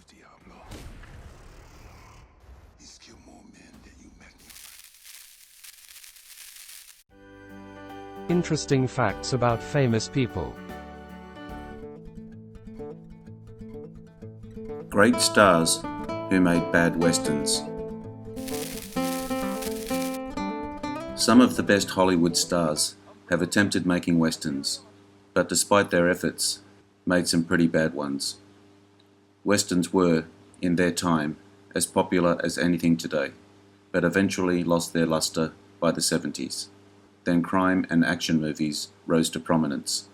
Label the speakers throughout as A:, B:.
A: Diablo. He's killed more men than you magnify.
B: Interesting facts about famous people.
C: Great stars who made bad westerns. Some of the best Hollywood stars have attempted making westerns, but despite their efforts, made some pretty bad ones. Westerns were, in their time, as popular as anything today, but eventually lost their luster by the 70s. Then crime and action movies rose to prominence.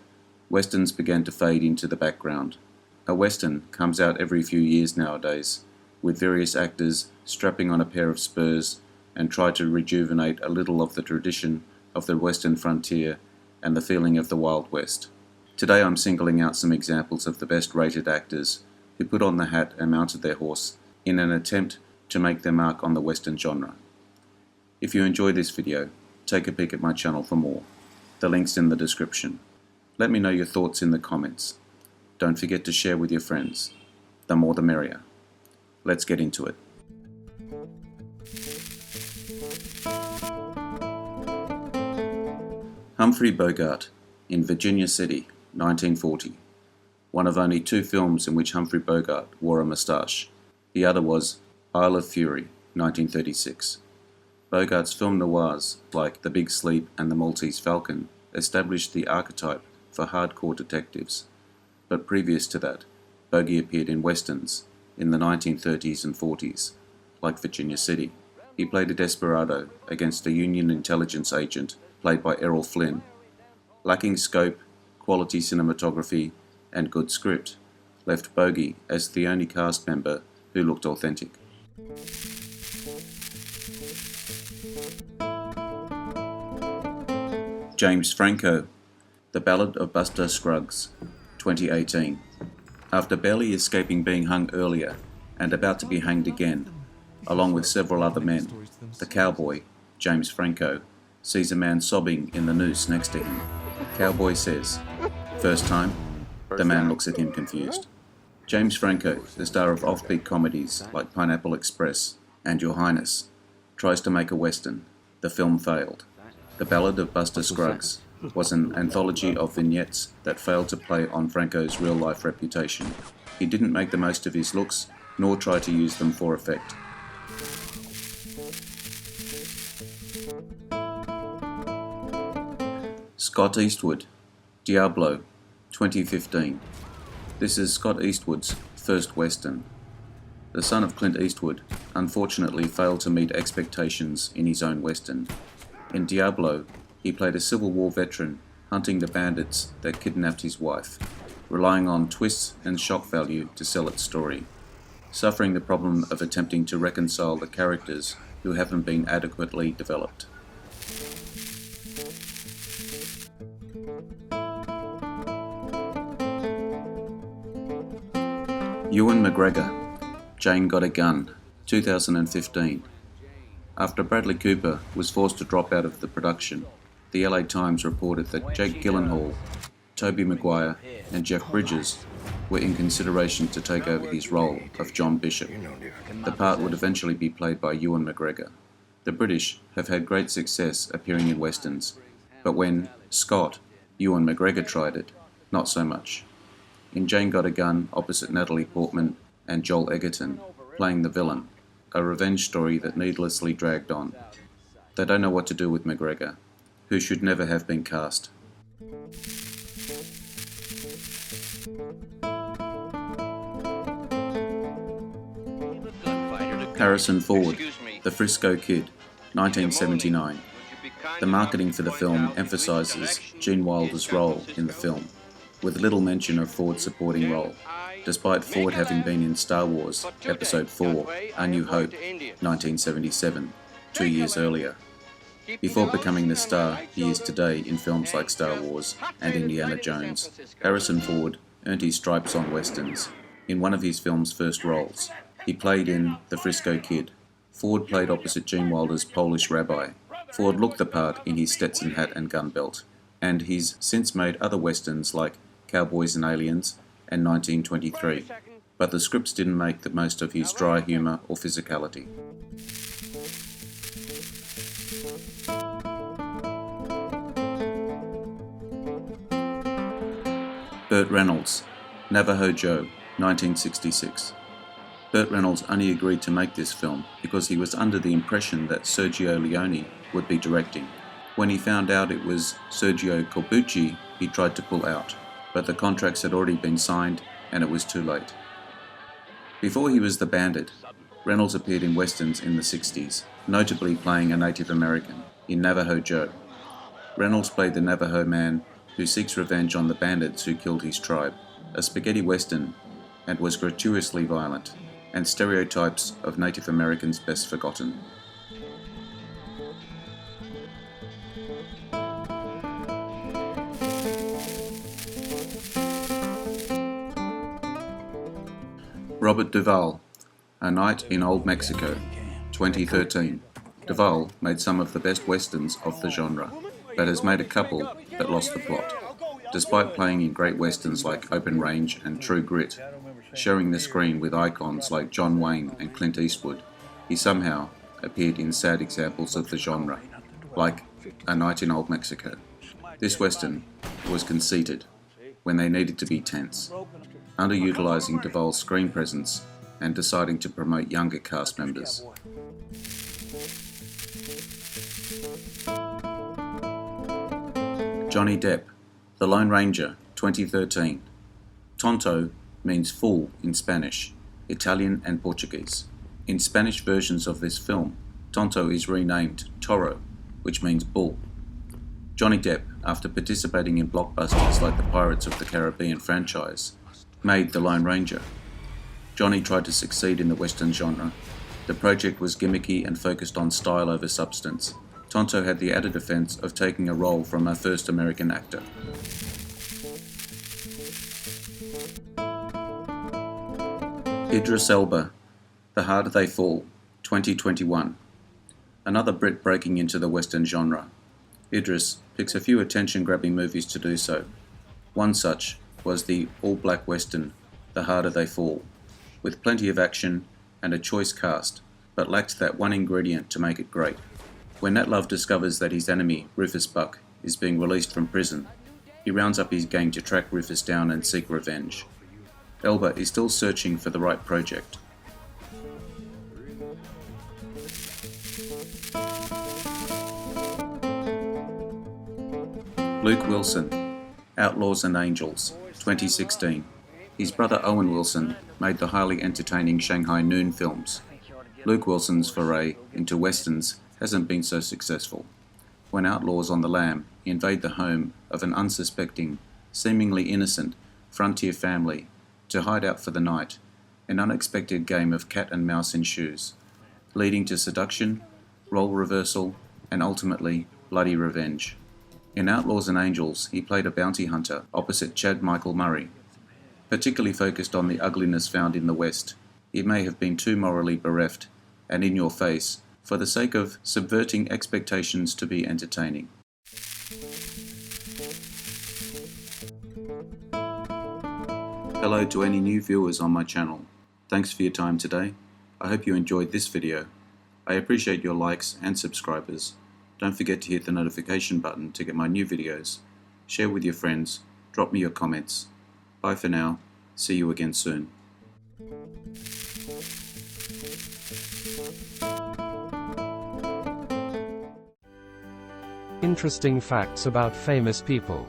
C: Westerns began to fade into the background. A western comes out every few years nowadays, with various actors strapping on a pair of spurs and try to rejuvenate a little of the tradition of the western frontier and the feeling of the Wild West. Today I'm singling out some examples of the best rated actors who put on the hat and mounted their horse in an attempt to make their mark on the western genre. If you enjoy this video, take a peek at my channel for more. The link's in the description. Let me know your thoughts in the comments. Don't forget to share with your friends. The more the merrier. Let's get into it. Humphrey Bogart in Virginia City, 1940. One of only two films in which Humphrey Bogart wore a moustache. The other was Isle of Fury, 1936. Bogart's film noirs like The Big Sleep and The Maltese Falcon established the archetype for hardcore detectives. But previous to that, Bogey appeared in westerns in the 1930s and 40s, like Virginia City. He played a desperado against a Union intelligence agent played by Errol Flynn. Lacking scope, quality cinematography, and good script left Bogey as the only cast member who looked authentic. James Franco, The Ballad of Buster Scruggs, 2018. After barely escaping being hung earlier and about to be hanged again, along with several other men, the cowboy, James Franco, sees a man sobbing in the noose next to him. Cowboy says, "First time?" The man looks at him confused. James Franco, the star of offbeat comedies like Pineapple Express and Your Highness, tries to make a western. The film failed. The Ballad of Buster Scruggs was an anthology of vignettes that failed to play on Franco's real-life reputation. He didn't make the most of his looks, nor try to use them for effect. Scott Eastwood, Diablo, 2015. This is Scott Eastwood's first western. The son of Clint Eastwood unfortunately failed to meet expectations in his own western. In Diablo, he played a Civil War veteran hunting the bandits that kidnapped his wife, relying on twists and shock value to sell its story, suffering the problem of attempting to reconcile the characters who haven't been adequately developed. Ewan McGregor, Jane Got a Gun, 2015. After Bradley Cooper was forced to drop out of the production, the LA Times reported that Jake Gyllenhaal, Tobey Maguire, and Jeff Bridges were in consideration to take over his role of John Bishop. The part would eventually be played by Ewan McGregor. The British have had great success appearing in westerns, but when Scott, Ewan McGregor tried it, not so much. In Jane Got a Gun, opposite Natalie Portman and Joel Edgerton, playing the villain, a revenge story that needlessly dragged on. They don't know what to do with McGregor, who should never have been cast. Harrison Ford, The Frisco Kid, 1979. The marketing for the film emphasises Gene Wilder's role in the film, with little mention of Ford's supporting role, despite Ford having been in Star Wars Episode 4, A New Hope, 1977, 2 years earlier. Before becoming the star he is today in films like Star Wars and Indiana Jones, Harrison Ford earned his stripes on westerns. In one of his film's first roles, he played in The Frisco Kid. Ford played opposite Gene Wilder's Polish rabbi. Ford looked the part in his Stetson hat and gun belt, and he's since made other westerns like Cowboys and Aliens and 1923. but the scripts didn't make the most of his dry humour or physicality. Burt Reynolds, Navajo Joe, 1966. Burt Reynolds only agreed to make this film because he was under the impression that Sergio Leone would be directing. When he found out it was Sergio Corbucci, he tried to pull out, but the contracts had already been signed and it was too late. Before he was the Bandit, Reynolds appeared in westerns in the 60s, notably playing a Native American in Navajo Joe. Reynolds played the Navajo man who seeks revenge on the bandits who killed his tribe, a spaghetti western, and was gratuitously violent, and stereotypes of Native Americans best forgotten. Robert Duvall, A Night in Old Mexico, 2013. Duvall made some of the best westerns of the genre, but has made a couple that lost the plot. Despite playing in great westerns like Open Range and True Grit, sharing the screen with icons like John Wayne and Clint Eastwood, he somehow appeared in sad examples of the genre, like A Night in Old Mexico. This western was conceited when they needed to be tense, underutilising Duvall's screen presence and deciding to promote younger cast members. Johnny Depp, The Lone Ranger, 2013. Tonto means fool in Spanish, Italian and Portuguese. In Spanish versions of this film, Tonto is renamed Toro, which means bull. Johnny Depp, after participating in blockbusters like the Pirates of the Caribbean franchise, made The Lone Ranger. Johnny tried to succeed in the Western genre. The project was gimmicky and focused on style over substance. Tonto had the added offense of taking a role from a first American actor. Idris Elba, The Harder They Fall, 2021. Another Brit breaking into the Western genre. Idris picks a few attention-grabbing movies to do so. One such was the all-black Western, The Harder They Fall, with plenty of action and a choice cast, but lacked that one ingredient to make it great. When Nat Love discovers that his enemy, Rufus Buck, is being released from prison, he rounds up his gang to track Rufus down and seek revenge. Elba is still searching for the right project. Luke Wilson, Outlaws and Angels, 2016. His brother Owen Wilson made the highly entertaining Shanghai Noon films. Luke Wilson's foray into westerns hasn't been so successful. When outlaws on the lam invade the home of an unsuspecting, seemingly innocent frontier family to hide out for the night, an unexpected game of cat and mouse ensues, leading to seduction, role reversal, and ultimately bloody revenge. In Outlaws and Angels, he played a bounty hunter opposite Chad Michael Murray. Particularly focused on the ugliness found in the West, he may have been too morally bereft and in your face for the sake of subverting expectations to be entertaining. Hello to any new viewers on my channel. Thanks for your time today. I hope you enjoyed this video. I appreciate your likes and subscribers. Don't forget to hit the notification button to get my new videos. Share with your friends. Drop me your comments. Bye for now. See you again soon.
B: Interesting facts about famous people.